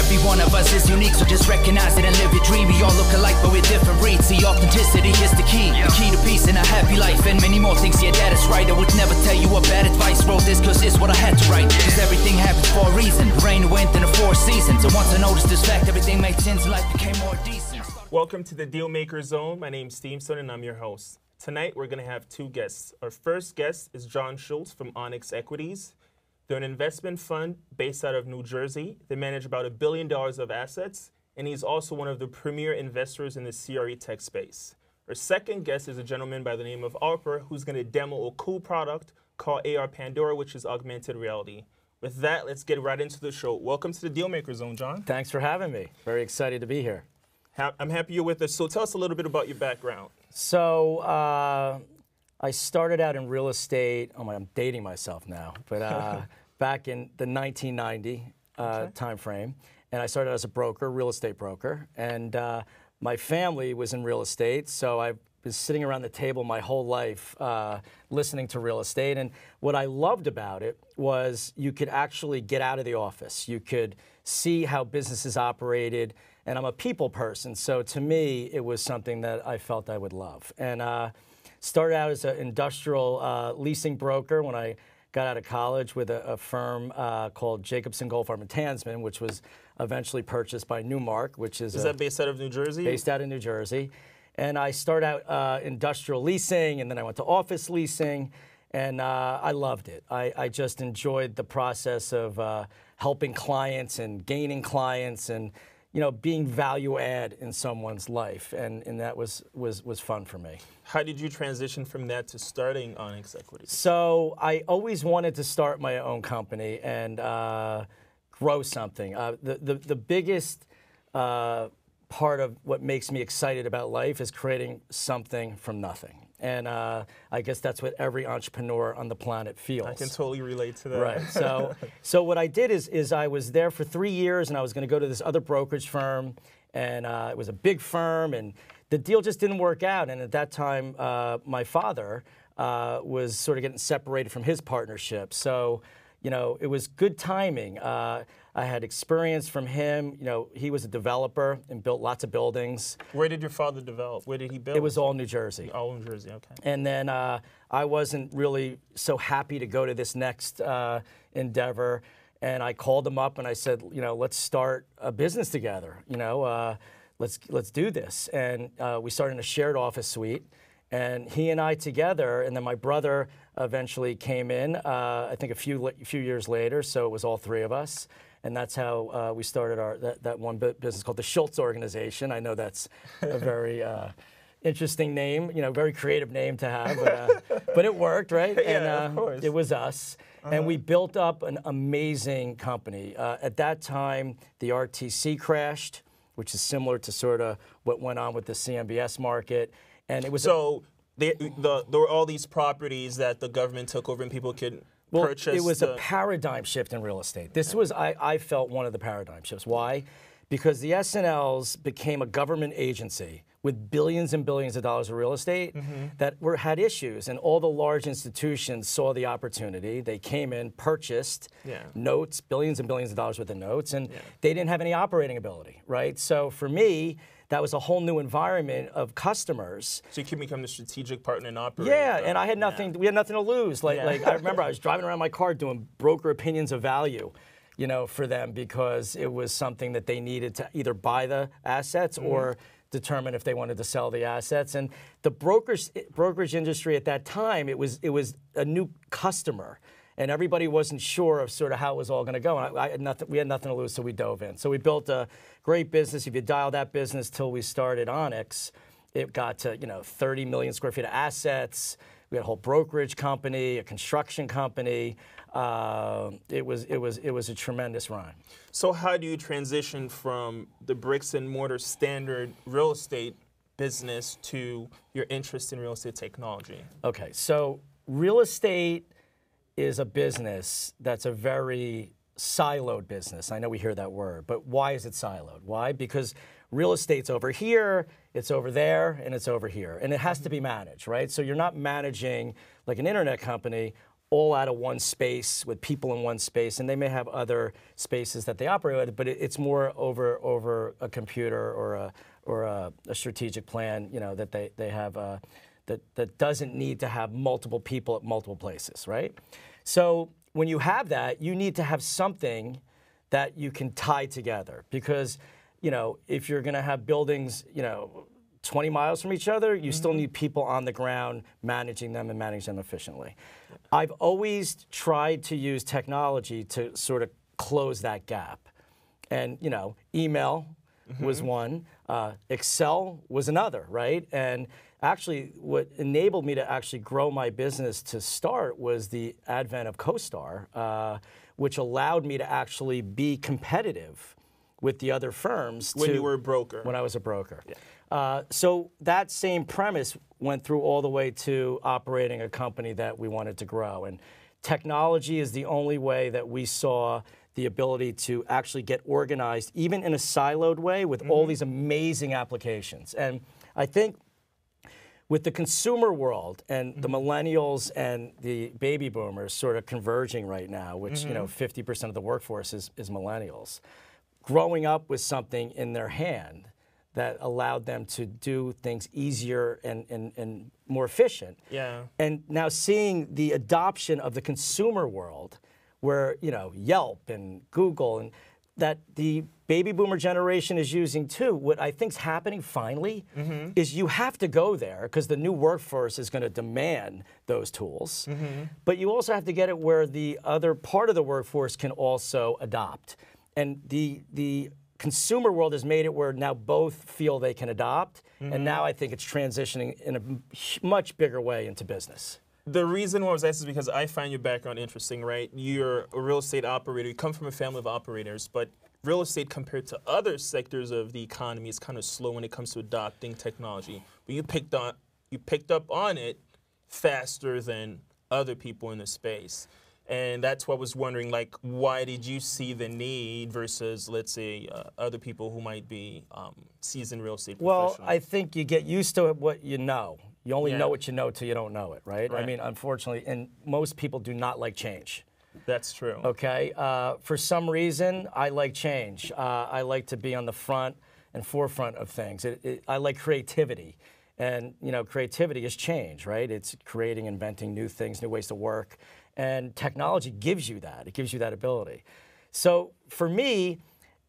Every one of us is unique, so just recognize it and live your dream. We all look alike, but we're different breeds. See, authenticity is the key. The key to peace and a happy life, and many more things. Yeah, that is right. I would never tell you what bad advice. Wrote this cause it's what I had to write. Cause everything happens for a reason. The rain, the wind, and the four seasons. And once I noticed this fact, everything made sense and life became more decent. Welcome to the Dealmaker Zone. My name's Stevenson and I'm your host. Tonight we're going to have two guests. Our first guest is John Schultz from Onyx Equities. They're an investment fund based out of New Jersey. They manage about $1 billion of assets, and he's also one of the premier investors in the CRE tech space. Our second guest is a gentleman by the name of Arper, who's going to demo a cool product called AR Pandora, which is augmented reality. With that, let's get right into the show. Welcome to the Dealmaker Zone, John. Thanks for having me. Very excited to be here. I'm happy you're with us. So tell us a little bit about your background. So I started out in real estate. Oh my, I'm dating myself now, but back in the 1990 time frame, and I started as a broker, real estate broker, and my family was in real estate, so I was sitting around the table my whole life listening to real estate. And what I loved about it was you could actually get out of the office. You could see how businesses operated, and I'm a people person, so to me, it was something that I felt I would love. And started out as an industrial leasing broker when I got out of college with a firm called Jacobson Goldfarb and Tansman, which was eventually purchased by Newmark, which is that based out of New Jersey? Based out of New Jersey. And I started out industrial leasing, and then I went to office leasing, and I loved it. I just enjoyed the process of helping clients and gaining clients and being value add in someone's life, and that was fun for me. How did you transition from that to starting Onyx Equities? So I always wanted to start my own company and grow something. The biggest part of what makes me excited about life is creating something from nothing. And I guess that's what every entrepreneur on the planet feels. I can totally relate to that. Right. So what I did is I was there for 3 years, and I was going to go to this other brokerage firm, and it was a big firm, and the deal just didn't work out. And at that time, my father was sort of getting separated from his partnership. So, it was good timing. I had experience from him. He was a developer and built lots of buildings. Where did your father develop? Where did he build? It was all New Jersey. All New Jersey, okay. And then I wasn't really so happy to go to this next endeavor. And I called him up and I said, let's start a business together. Let's do this. And we started in a shared office suite. And he and I together, and then my brother eventually came in, I think a few years later, so it was all three of us. And that's how we started that one business called the Schultz organization. I know that's a very interesting name, very creative name to have, but it worked, right? Yeah, of course. It was us. And we built up an amazing company. At that time, the RTC crashed, which is similar to sort of what went on with the CMBS market. And it was there were all these properties that the government took over and people could purchase. It was a paradigm shift in real estate. This was, I felt, one of the paradigm shifts. Why? Because the S&Ls became a government agency with billions and billions of dollars of real estate that had issues, and all the large institutions saw the opportunity. They came in, purchased notes, billions and billions of dollars worth of notes, and they didn't have any operating ability, right? So for me, that was a whole new environment of customers. So you can become the strategic partner and operator. Yeah, and I had nothing. We had nothing to lose. Like I remember, I was driving around my car doing broker opinions of value, for them, because it was something that they needed to either buy the assets or determine if they wanted to sell the assets. And the brokerage industry at that time, it was a new customer. And everybody wasn't sure of sort of how it was all going to go. And we had nothing to lose, so we dove in. So we built a great business. If you dial that business till we started Onyx, it got to 30 million square feet of assets. We had a whole brokerage company, a construction company. It was a tremendous run. So how do you transition from the bricks and mortar standard real estate business to your interest in real estate technology? Okay, so real estate is a business that's a very siloed business. I know we hear that word, but why is it siloed? Why? Because real estate's over here, it's over there, and it's over here. And it has to be managed, right? So you're not managing, like an internet company, all out of one space with people in one space, and they may have other spaces that they operate with, but it's more over a computer or a strategic plan, you know, that they have that doesn't need to have multiple people at multiple places, right? So when you have that, you need to have something that you can tie together, because, you know, if you're going to have buildings, you know, 20 miles from each other, you still need people on the ground managing them and managing them efficiently. I've always tried to use technology to sort of close that gap. And, you know, email was one, Excel was another, right? And actually what enabled me to actually grow my business to start was the advent of CoStar, which allowed me to actually be competitive with the other firms. When you were a broker. When I was a broker. Yeah. So that same premise went through all the way to operating a company that we wanted to grow. And technology is the only way that we saw the ability to actually get organized, even in a siloed way, with all these amazing applications. And I think with the consumer world and the millennials and the baby boomers sort of converging right now, which, you know, 50% of the workforce is millennials, growing up with something in their hand that allowed them to do things easier and more efficient. Yeah. And now seeing the adoption of the consumer world, where, you know, Yelp and Google, and that the baby boomer generation is using too, what I think's happening finally is you have to go there because the new workforce is going to demand those tools. But you also have to get it where the other part of the workforce can also adopt. And the consumer world has made it where now both feel they can adopt, and now I think it's transitioning in a much bigger way into business. The reason why I was asked is because I find your background interesting, right? You're a real estate operator. You come from a family of operators, but real estate compared to other sectors of the economy is kind of slow when it comes to adopting technology. But you picked up on it faster than other people in the space. And that's what I was wondering, like, why did you see the need versus, let's say, other people who might be seasoned real estate professionals? Well, I think you get used to what you know. You only know what you know till you don't know it, right? I mean, unfortunately, and most people do not like change. That's true. Okay? For some reason, I like change. I like to be on the front and forefront of things. I like creativity. And, you know, creativity is change, right? It's creating, inventing new things, new ways to work. And technology gives you that. It gives you that ability. So for me,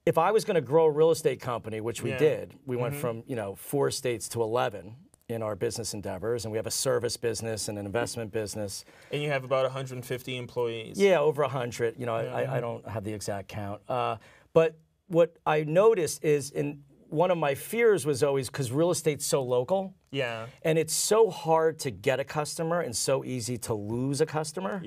if I was going to grow a real estate company, which we did, we went from, you know, 4 states to 11 in our business endeavors, and we have a service business and an investment business. And you have about 150 employees. Yeah, over 100. You know, I don't have the exact count. But what I noticed is, one of my fears was always, because real estate's so local, and it's so hard to get a customer and so easy to lose a customer,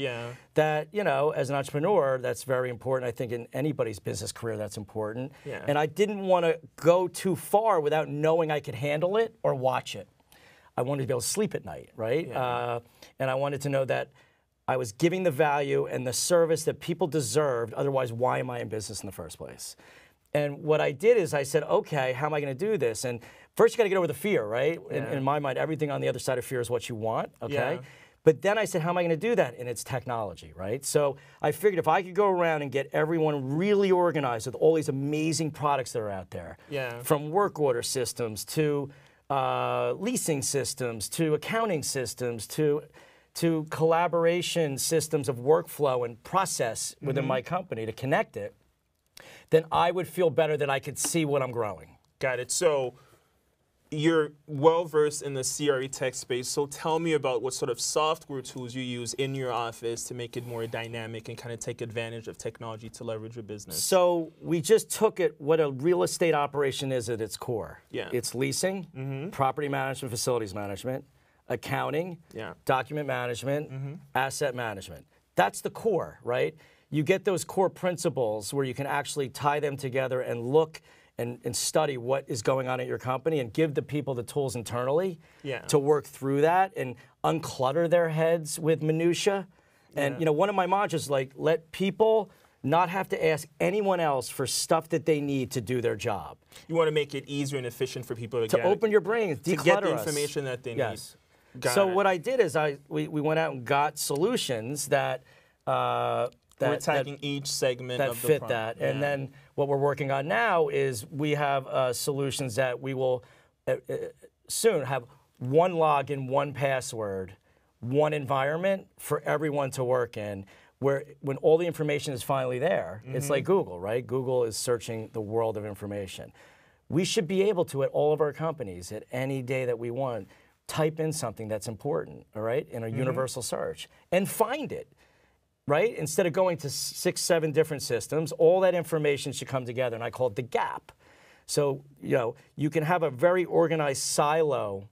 that, you know, as an entrepreneur, that's very important. I think in anybody's business career, that's important. And I didn't want to go too far without knowing I could handle it or watch it. I wanted to be able to sleep at night, right? And I wanted to know that I was giving the value and the service that people deserved. Otherwise, why am I in business in the first place? And what I did is I said, okay, how am I going to do this? And first, you got to get over the fear, right? In my mind, everything on the other side of fear is what you want, okay? But then I said, how am I going to do that? And it's technology, right? So I figured if I could go around and get everyone really organized with all these amazing products that are out there, from work order systems to leasing systems to accounting systems to collaboration systems of workflow and process within my company to connect it, then I would feel better that I could see what I'm growing. Got it. So you're well-versed in the CRE tech space, so tell me about what sort of software tools you use in your office to make it more dynamic and kind of take advantage of technology to leverage your business. So we just took it what a real estate operation is at its core. It's leasing, property management, facilities management, accounting, document management, asset management. That's the core, right? You get those core principles where you can actually tie them together and look and study what is going on at your company and give the people the tools internally to work through that and unclutter their heads with minutia. And you know, one of my mantras is like, let people not have to ask anyone else for stuff that they need to do their job. You want to make it easier and efficient for people to get open your brains, declutter to get the information that they need. So what I did is we went out and got solutions that we're attacking each segment that of the fit problem. that. And then what we're working on now is we have solutions that we will soon have one login, one password, one environment for everyone to work in, where when all the information is finally there, it's like Google, right? Google is searching the world of information. We should be able to, at all of our companies, at any day that we want, type in something that's important, all right, in a universal search, and find it, right? Instead of going to 6, 7 different systems, all that information should come together, and I call it the gap. So, you know, you can have a very organized silo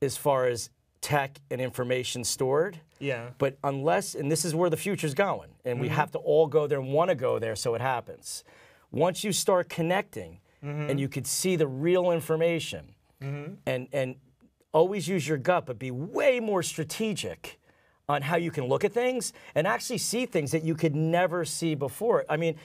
as far as tech and information stored. Yeah. But unless, and this is where the future's going, and we have to all go there and want to go there so it happens. Once you start connecting and you could see the real information and always use your gut, but be way more strategic on how you can look at things and actually see things that you could never see before. I mean,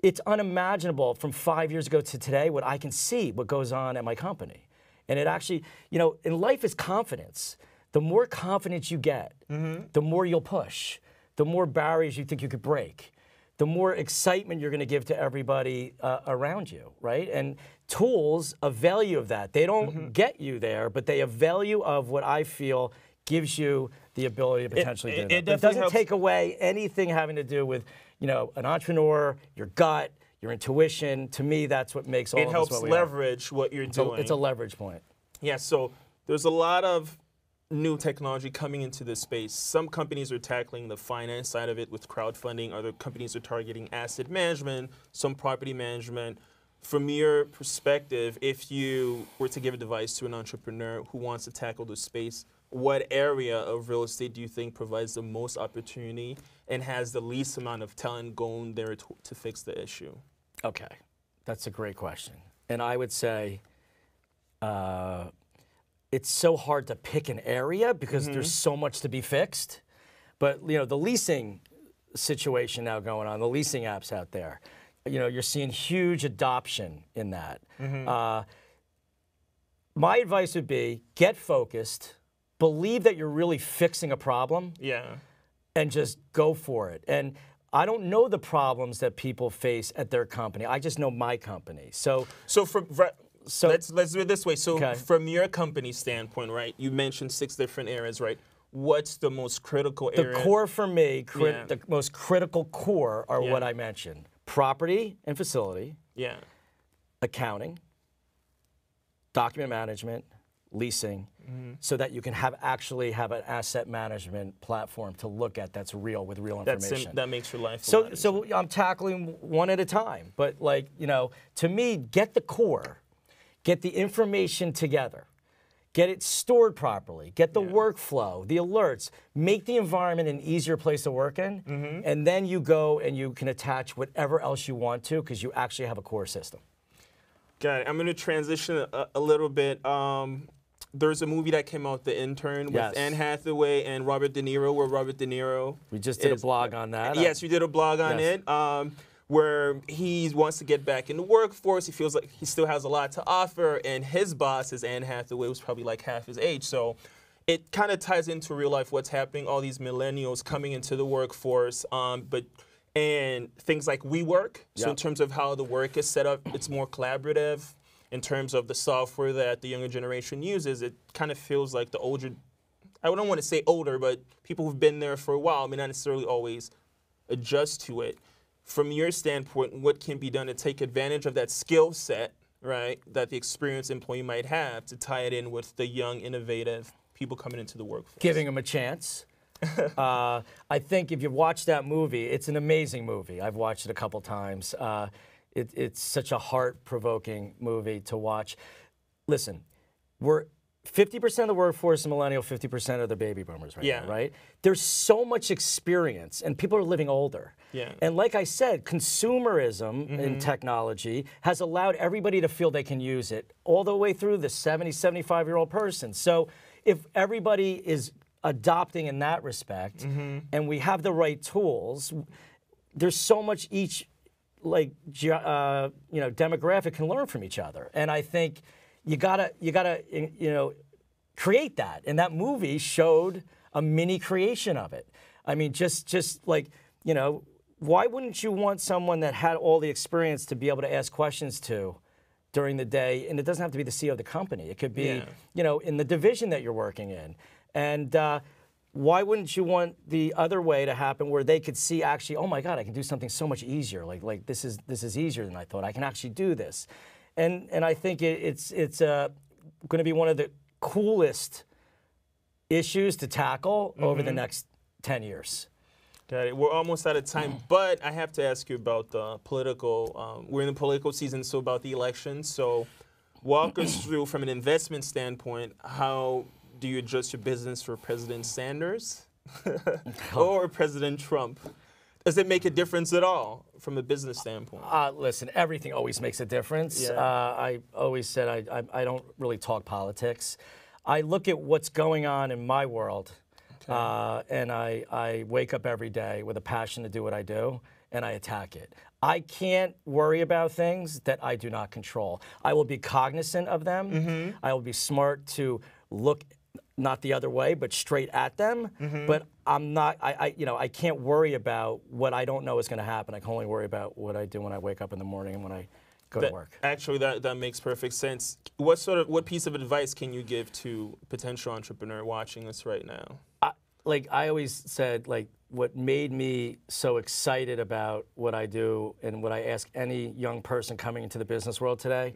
it's unimaginable from 5 years ago to today what I can see what goes on at my company. And it actually, you know, in life is confidence. The more confidence you get, the more you'll push, the more barriers you think you could break, the more excitement you're going to give to everybody around you, right? And tools avail you of that. They don't get you there, but they avail you of what I feel gives you the ability to potentially do that. It doesn't take away anything having to do with, you know, an entrepreneur, your gut, your intuition. To me, that's what makes all of us what we are. It helps leverage what you're doing. It's a leverage point. Yeah, so there's a lot of new technology coming into this space. Some companies are tackling the finance side of it with crowdfunding. Other companies are targeting asset management, some property management. From your perspective, if you were to give advice to an entrepreneur who wants to tackle the space, what area of real estate do you think provides the most opportunity and has the least amount of talent going there to fix the issue? Okay, that's a great question. And I would say it's so hard to pick an area because there's so much to be fixed. But, you know, the leasing situation now going on, the leasing apps out there, you know, you're seeing huge adoption in that. My advice would be get focused, believe that you're really fixing a problem, and just go for it. And I don't know the problems that people face at their company. I just know my company. So let's do it this way. So from your company standpoint, right, you mentioned 6 different areas, right? What's the most critical area? The core for me, the most critical core are what I mentioned. Property and facility, accounting, document management, leasing, so that you can actually have an asset management platform to look at that's real with real information. That makes your life a lot easier. So I'm tackling one at a time. But, like, you know, to me, get the core, get the information together, get it stored properly, get the workflow, the alerts, make the environment an easier place to work in, and then you go and you can attach whatever else you want to because you actually have a core system. Got it. I'm going to transition a little bit. There's a movie that came out, The Intern, with Anne Hathaway and Robert De Niro, where Robert De Niro... We just did a blog on that. Yes, you did a blog on it, where he wants to get back in the workforce. He feels like he still has a lot to offer, and his boss is Anne Hathaway, who's probably like half his age. So it kind of ties into real life, what's happening, all these millennials coming into the workforce, and things like WeWork. So in terms of how the work is set up, it's more collaborative. In terms of the software that the younger generation uses, it kind of feels like the older, I don't want to say older, but people who've been there for a while may not necessarily always adjust to it. From your standpoint, what can be done to take advantage of that skill set, right, that the experienced employee might have to tie it in with the young, innovative people coming into the workforce? Giving them a chance. I think if you watch that movie, it's an amazing movie. I've watched it a couple times. It's such a heart-provoking movie to watch. Listen, we're 50% of the workforce is millennial, 50% of the baby boomers right now, right? There's so much experience, and people are living older. And like I said, consumerism in technology has allowed everybody to feel they can use it all the way through the 70, 75-year-old person. So if everybody is adopting in that respect, and we have the right tools, there's so much each demographic can learn from each other. And I think you gotta create that. And that movie showed a mini creation of it. I mean, just like, you know, why wouldn't you want someone that had all the experience to be able to ask questions to during the day? And it doesn't have to be the CEO of the company. It could be, you know, in the division that you're working in. And why wouldn't you want the other way to happen where they could see actually, oh my God, I can do something so much easier. Like this is easier than I thought. I can actually do this. And I think it's going to be one of the coolest issues to tackle over the next 10 years. Got it. We're almost out of time, but I have to ask you about the political, we're in the political season, so about the election. So walk us through, from an investment standpoint, how do you adjust your business for President Sanders or President Trump? Does it make a difference at all from a business standpoint? Listen, everything always makes a difference. Yeah. I always said I don't really talk politics. I look at what's going on in my world, and I wake up every day with a passion to do what I do, and I attack it. I can't worry about things that I do not control. I will be cognizant of them. I will be smart to look not the other way, but straight at them. But I'm not. I can't worry about what I don't know is going to happen. I can only worry about what I do when I wake up in the morning and when I go to work. Actually, that makes perfect sense. What piece of advice can you give to a potential entrepreneur watching us right now? Like I always said, like what made me so excited about what I do and what I ask any young person coming into the business world today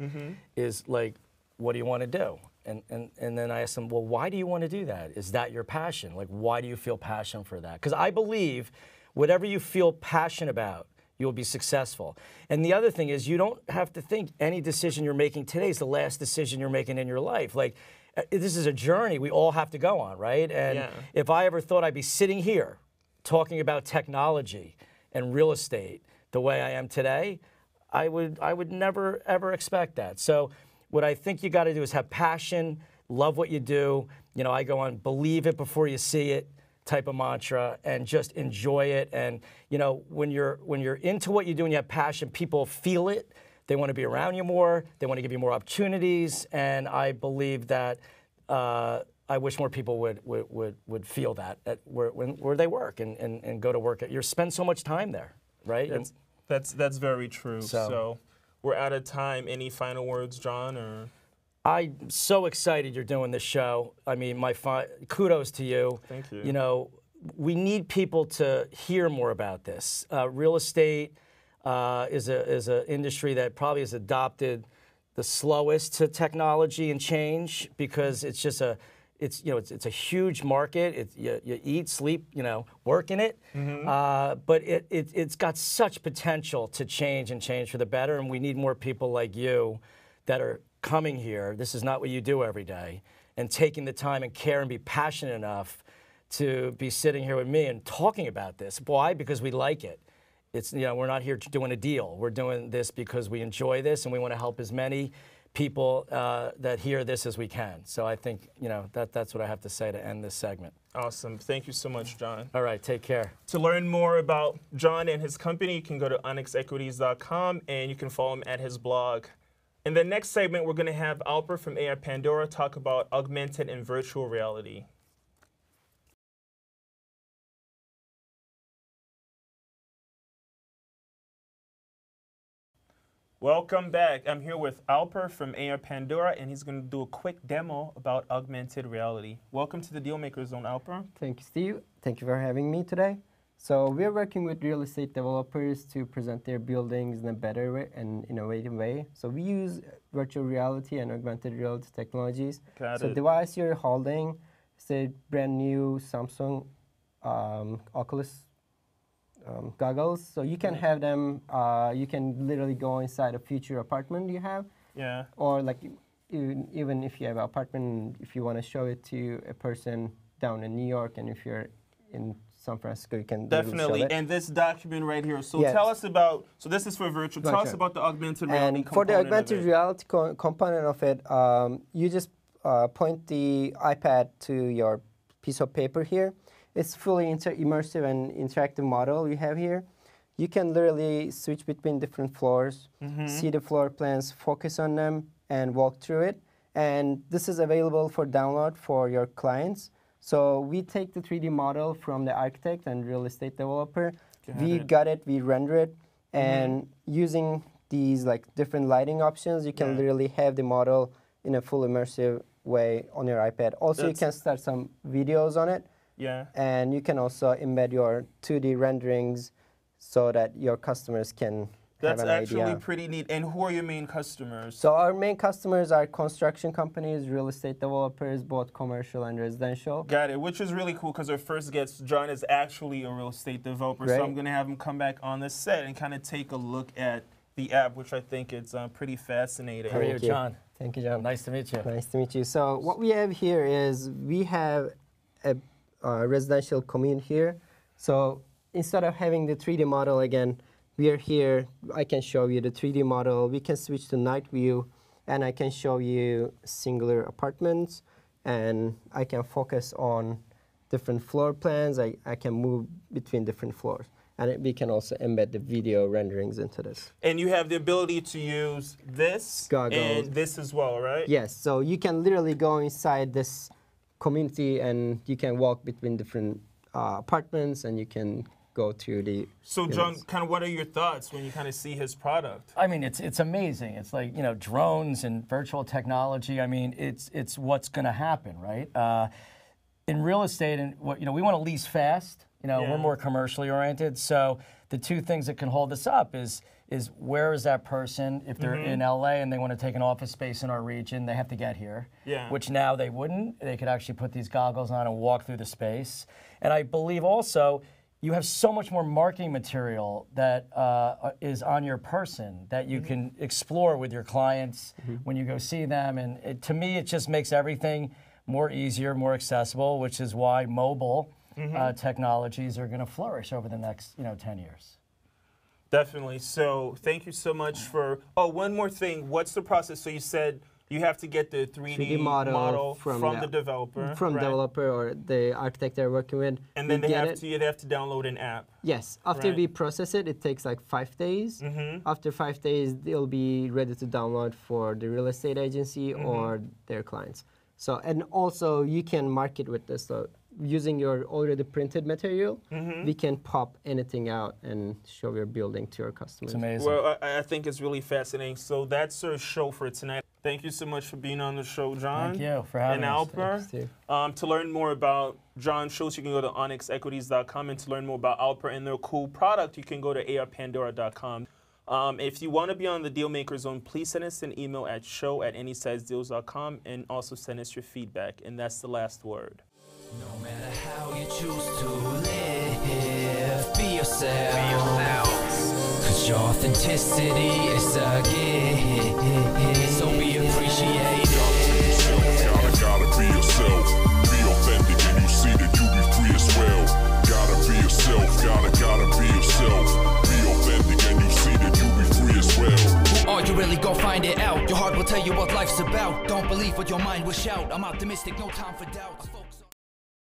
is like, what do you want to do? And then I ask them, well, why do you want to do that? Is that your passion? Like, why do you feel passion for that? Because I believe whatever you feel passion about, you'll be successful. And the other thing is, you don't have to think any decision you're making today is the last decision you're making in your life. Like, this is a journey we all have to go on, right? And if I ever thought I'd be sitting here talking about technology and real estate the way I am today, I would never, ever expect that. So what I think you got to do is have passion, love what you do. You know, I go on believe it before you see it type of mantra, and just enjoy it. And you know, when you're into what you do and you have passion, people feel it. They want to be around you more. They want to give you more opportunities. And I believe that I wish more people would feel that at where they work and go to work. You spend so much time there, right? That's very true. So we're out of time. Any final words, John? Or I'm so excited you're doing this show. I mean, kudos to you. Thank you. You know, we need people to hear more about this. Real estate is an industry that probably has adopted the slowest to technology and change, because it's just it's a huge market. You eat, sleep, work in it. But it's got such potential to change for the better, and we need more people like you that are coming here. This is not what you do every day, and taking the time and care and be passionate enough to be sitting here with me and talking about this. Why? Because we like it. It's, we're not here doing a deal. We're doing this because we enjoy this, and we want to help as many people that hear this as we can. So I think, that's what I have to say to end this segment. Awesome. Thank you so much, John. All right, take care. To learn more about John and his company, you can go to AnySizeDeals.com, and you can follow him at his blog. In the next segment, we're going to have Alper from Pandora talk about augmented and virtual reality. Welcome back. I'm here with Alper from Pandora, and he's going to do a quick demo about augmented reality. Welcome to the Dealmaker Zone, Alper. Thank you, Steve. Thank you for having me today. So we're working with real estate developers to present their buildings in a better way and innovative way. So we use virtual reality and augmented reality technologies. Got it. Device you're holding is a brand new Samsung Oculus goggles. So you can have them, you can literally go inside a future apartment you have. Yeah. Or like even if you have an apartment, if you want to show it to a person down in New York, and if you're in San Francisco, you can definitely. Show it. And this document right here. So tell us about. So this is for virtual. Tell us about the augmented reality. And for the augmented reality component of it, you just point the iPad to your piece of paper here. It's fully immersive and interactive model we have here. You can literally switch between different floors, see the floor plans, focus on them, and walk through it. and this is available for download for your clients. So we take the 3D model from the architect and real estate developer. We render it, and using these like different lighting options, you can literally have the model in a full immersive way on your iPad. Also, you can start some videos on it. Yeah. And you can also embed your 2D renderings so that your customers can have an idea. That's actually pretty neat. And who are your main customers? So our main customers are construction companies, real estate developers, both commercial and residential. Got it, which is really cool because our first guest, John, is actually a real estate developer. So I'm going to have him come back on the set and kind of take a look at the app, which I think is pretty fascinating. How are you, John? Thank you, John. Nice to meet you. Nice to meet you. So what we have here is we have a residential commune here. So instead of having the 3D model again, we are here. I can show you the 3D model. We can switch to night view, and I can show you singular apartments, and I can focus on different floor plans. I can move between different floors. And we can also embed the video renderings into this. And you have the ability to use this and this as well, right? Yes, so you can literally go inside this community and you can walk between different apartments, and you can go to the... So John, kind of what are your thoughts when you kind of see his product? I mean, it's amazing. It's like, you know, drones and virtual technology. I mean, it's what's going to happen, right? In real estate, and what, you know, we want to lease fast. You know, we're more commercially oriented. So the two things that can hold us up is where is that person? If they're in LA and they want to take an office space in our region, they have to get here. Yeah. Which now they wouldn't. They could actually put these goggles on and walk through the space. And I believe also you have so much more marketing material that is on your person that you can explore with your clients when you go see them. And to me, it just makes everything more easier, more accessible, which is why mobile technologies are going to flourish over the next 10 years. Definitely. So thank you so much for, one more thing. What's the process? So you said you have to get the 3D model from the developer. From developer or the architect they're working with. And then they have to download an app. Yes. After we process it, it takes like 5 days. After 5 days, they'll be ready to download for the real estate agency or their clients. So, and also you can market with this. So using your already printed material, we can pop anything out and show your building to your customers. It's amazing. Well, I think it's really fascinating. So that's our show for tonight. Thank you so much for being on the show, John. Thank you for having us. And Alper. To learn more about John Schultz, you can go to AnySizeDeals.com, and to learn more about Alper and their cool product, you can go to Pandora.com. If you want to be on the Dealmaker Zone, please send us an email at show@AnySizeDeals.com, and also send us your feedback. And that's the last word. No matter how you choose to live, be yourself. Cause your authenticity is a gift, so be appreciated. Gotta be yourself, be authentic, and you see that you be free as well. Gotta be yourself, gotta be yourself, be authentic, and you see that you be free as well. Who are you really? Go find it out. Your heart will tell you what life's about. Don't believe what your mind will shout. I'm optimistic, no time for doubt.